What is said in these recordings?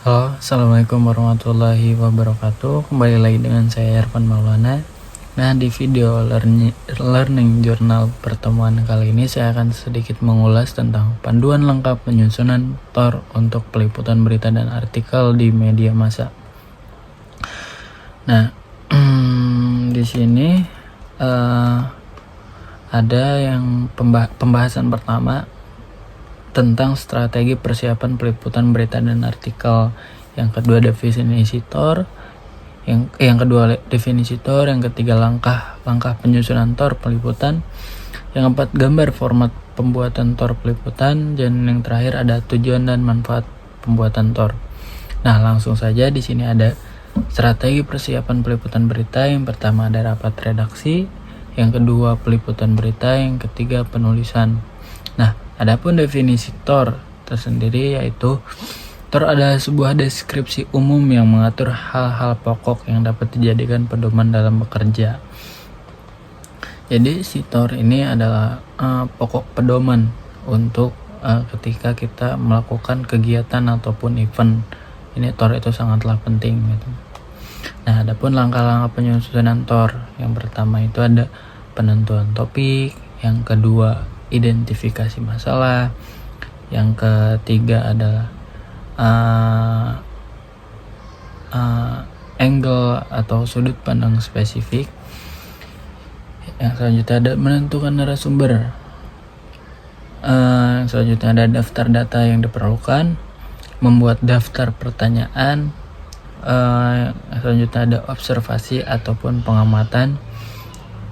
Halo, Assalamualaikum warahmatullahi wabarakatuh. Kembali lagi dengan saya Irfan Maulana. Nah, di video learning journal pertemuan kali ini saya akan sedikit mengulas tentang panduan lengkap penyusunan TOR untuk peliputan berita dan artikel di media massa. Nah, di sini ada yang pembahasan pertama tentang strategi persiapan peliputan berita dan artikel. Yang kedua definisi TOR, yang kedua definisi TOR, yang ketiga langkah penyusunan TOR peliputan, yang keempat gambar format pembuatan TOR peliputan, dan yang terakhir ada tujuan dan manfaat pembuatan TOR. Nah, langsung saja di sini ada strategi persiapan peliputan berita. Yang pertama ada rapat redaksi, yang kedua peliputan berita, yang ketiga penulisan. Nah, adapun definisi TOR tersendiri yaitu TOR adalah sebuah deskripsi umum yang mengatur hal-hal pokok yang dapat dijadikan pedoman dalam bekerja. Jadi si TOR ini adalah pokok pedoman untuk ketika kita melakukan kegiatan ataupun event. Ini TOR itu sangatlah penting gitu. Nah, adapun langkah-langkah penyusunan TOR, yang pertama itu ada penentuan topik, yang kedua identifikasi masalah, yang ketiga adalah angle atau sudut pandang spesifik, yang selanjutnya ada menentukan narasumber, yang selanjutnya ada daftar data yang diperlukan, membuat daftar pertanyaan, yang selanjutnya ada observasi ataupun pengamatan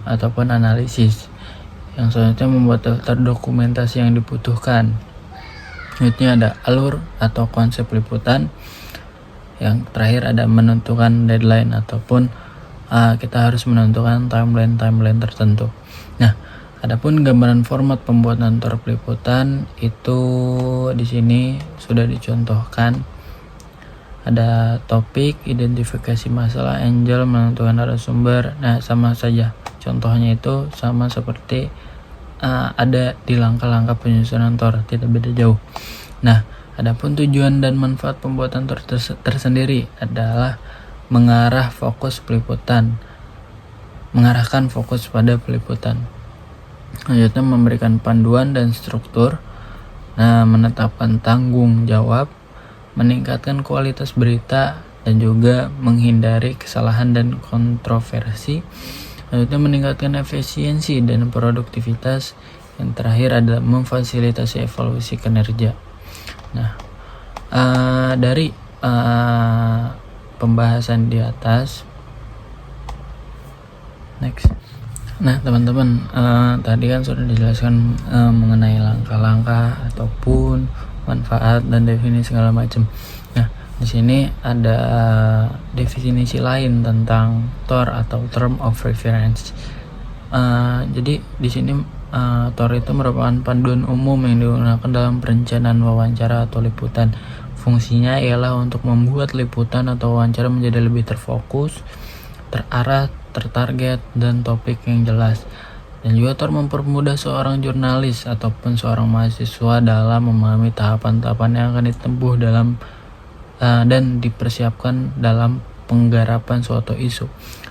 ataupun analisis, yang selanjutnya membuat daftar dokumentasi yang dibutuhkan. Selanjutnya ada alur atau konsep liputan. Yang terakhir ada menentukan deadline ataupun kita harus menentukan timeline tertentu. Nah, adapun gambaran format pembuatan TOR peliputan itu di sini sudah dicontohkan. Ada topik, identifikasi masalah, angle, menentukan narasumber. Nah, sama saja. Contohnya itu sama seperti ada di langkah-langkah penyusunan TOR, tidak beda jauh. Nah, adapun tujuan dan manfaat pembuatan TOR tersendiri adalah mengarahkan fokus pada peliputan. Selanjutnya memberikan panduan dan struktur. Nah, menetapkan tanggung jawab, meningkatkan kualitas berita, dan juga menghindari kesalahan dan kontroversi. Selanjutnya meningkatkan efisiensi dan produktivitas. Yang terakhir adalah memfasilitasi evaluasi kinerja. Nah, dari pembahasan di atas, next. Nah, teman-teman, tadi kan sudah dijelaskan mengenai langkah-langkah ataupun manfaat dan definisi segala macam. Nah, di sini ada definisi lain tentang TOR atau Term of Reference. Jadi di sini TOR itu merupakan panduan umum yang digunakan dalam perencanaan wawancara atau liputan. Fungsinya ialah untuk membuat liputan atau wawancara menjadi lebih terfokus, terarah, tertarget, dan topik yang jelas. Dan juga TOR mempermudah seorang jurnalis ataupun seorang mahasiswa dalam memahami tahapan-tahapan yang akan ditempuh dalam dan dipersiapkan dalam penggarapan suatu isu.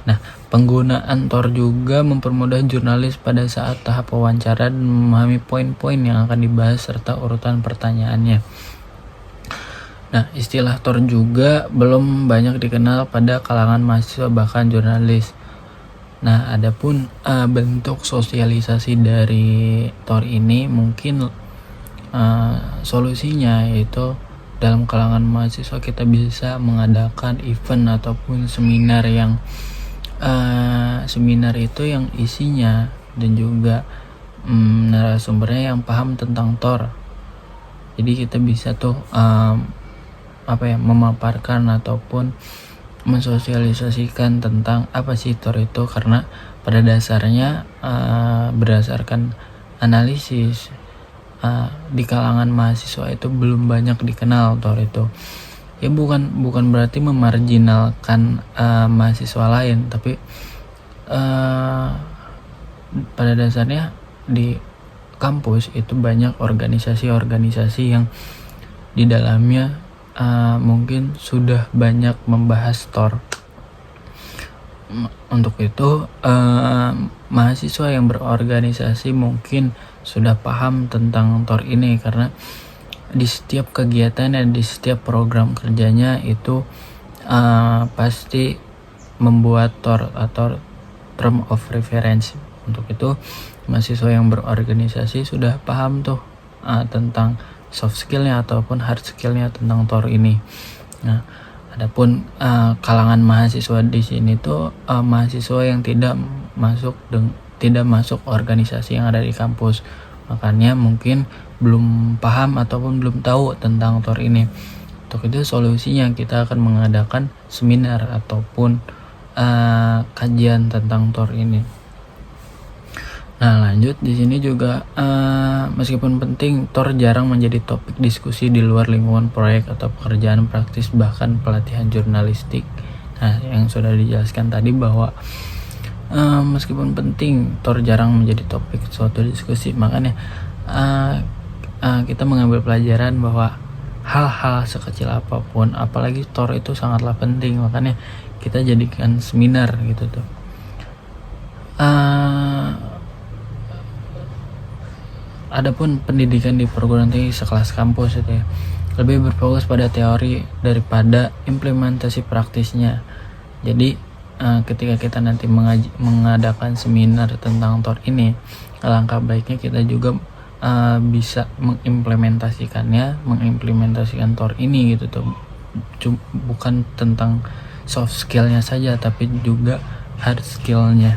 Nah, penggunaan TOR juga mempermudah jurnalis pada saat tahap wawancara dan memahami poin-poin yang akan dibahas serta urutan pertanyaannya. Nah, istilah TOR juga belum banyak dikenal pada kalangan mahasiswa bahkan jurnalis. Nah, adapun bentuk sosialisasi dari TOR ini mungkin solusinya yaitu dalam kalangan mahasiswa kita bisa mengadakan event ataupun seminar yang seminar itu yang isinya dan juga narasumbernya yang paham tentang TOR. Jadi kita bisa tuh memaparkan ataupun mensosialisasikan tentang apa sih TOR itu, karena pada dasarnya berdasarkan analisis di kalangan mahasiswa itu belum banyak dikenal TOR itu. Ya bukan berarti memarginalkan mahasiswa lain, tapi pada dasarnya di kampus itu banyak organisasi-organisasi yang di dalamnya mungkin sudah banyak membahas Tor. Untuk itu mahasiswa yang berorganisasi mungkin sudah paham tentang Tor ini, karena di setiap kegiatan dan di setiap program kerjanya itu pasti membuat Tor atau term of reference. Untuk itu mahasiswa yang berorganisasi sudah paham tuh tentang soft skillnya ataupun hard skillnya tentang Tor ini. Nah, adapun kalangan mahasiswa di sini tuh mahasiswa yang tidak masuk organisasi yang ada di kampus, makanya mungkin belum paham ataupun belum tahu tentang Tor ini. Untuk itu solusinya kita akan mengadakan seminar ataupun kajian tentang Tor ini. Nah, lanjut di sini juga meskipun penting, Tor jarang menjadi topik diskusi di luar lingkungan proyek atau pekerjaan praktis, bahkan pelatihan jurnalistik. Nah, yang sudah dijelaskan tadi bahwa meskipun penting, Tor jarang menjadi topik suatu diskusi. Makanya kita mengambil pelajaran bahwa hal-hal sekecil apapun, apalagi Tor itu sangatlah penting. Makanya kita jadikan seminar gitu tuh. Adapun pendidikan di perguruan tinggi sekelas kampus itu ya, lebih berfokus pada teori daripada implementasi praktisnya. Jadi ketika kita nanti mengadakan seminar tentang Tor ini, alangkah baiknya kita juga bisa mengimplementasikan Tor ini gitu tuh. Bukan tentang soft skillnya saja, tapi juga hard skillnya.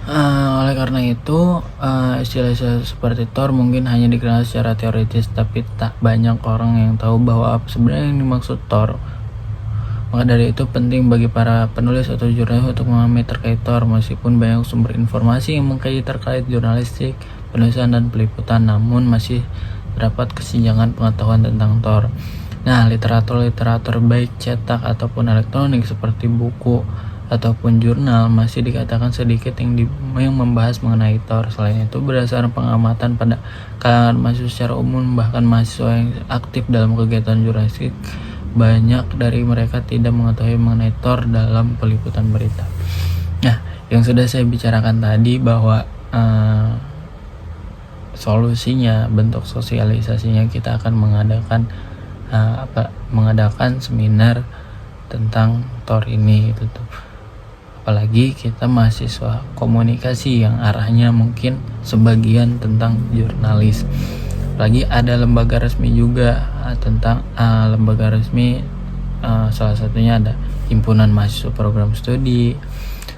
Oleh karena itu istilah-istilah seperti Tor mungkin hanya dikenal secara teoritis, tapi tak banyak orang yang tahu bahwa apa sebenarnya yang dimaksud Tor. Maka dari itu penting bagi para penulis atau jurnalis untuk memahami terkait Tor. Meskipun banyak sumber informasi yang mengkaji terkait jurnalistik, penulisan dan peliputan, namun masih terdapat kesenjangan pengetahuan tentang Tor. Nah, literatur baik cetak ataupun elektronik seperti buku ataupun jurnal masih dikatakan sedikit yang membahas mengenai Tor. Selain itu, berdasarkan pengamatan pada kalangan mahasiswa secara umum, bahkan mahasiswa yang aktif dalam kegiatan jurnalistik, banyak dari mereka tidak mengetahui mengenai Tor dalam peliputan berita. Nah, yang sudah saya bicarakan tadi bahwa solusinya, bentuk sosialisasinya, kita akan mengadakan seminar tentang Tor ini gitu tuh. Apalagi kita mahasiswa komunikasi yang arahnya mungkin sebagian tentang jurnalis. Apalagi ada lembaga resmi juga tentang lembaga resmi, salah satunya ada Himpunan Mahasiswa Program Studi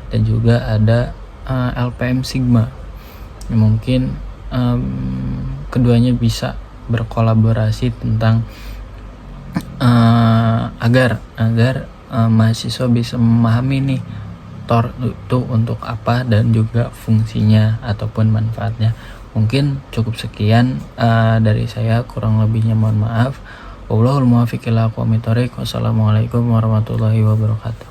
dan juga ada LPM Sigma. Mungkin keduanya bisa berkolaborasi tentang agar mahasiswa bisa memahami nih Tor itu untuk apa dan juga fungsinya ataupun manfaatnya. Mungkin cukup sekian dari saya, kurang lebihnya mohon maaf. Wallahul muwaffiq ila aqwamit thoriq. Wassalamualaikum warahmatullahi wabarakatuh.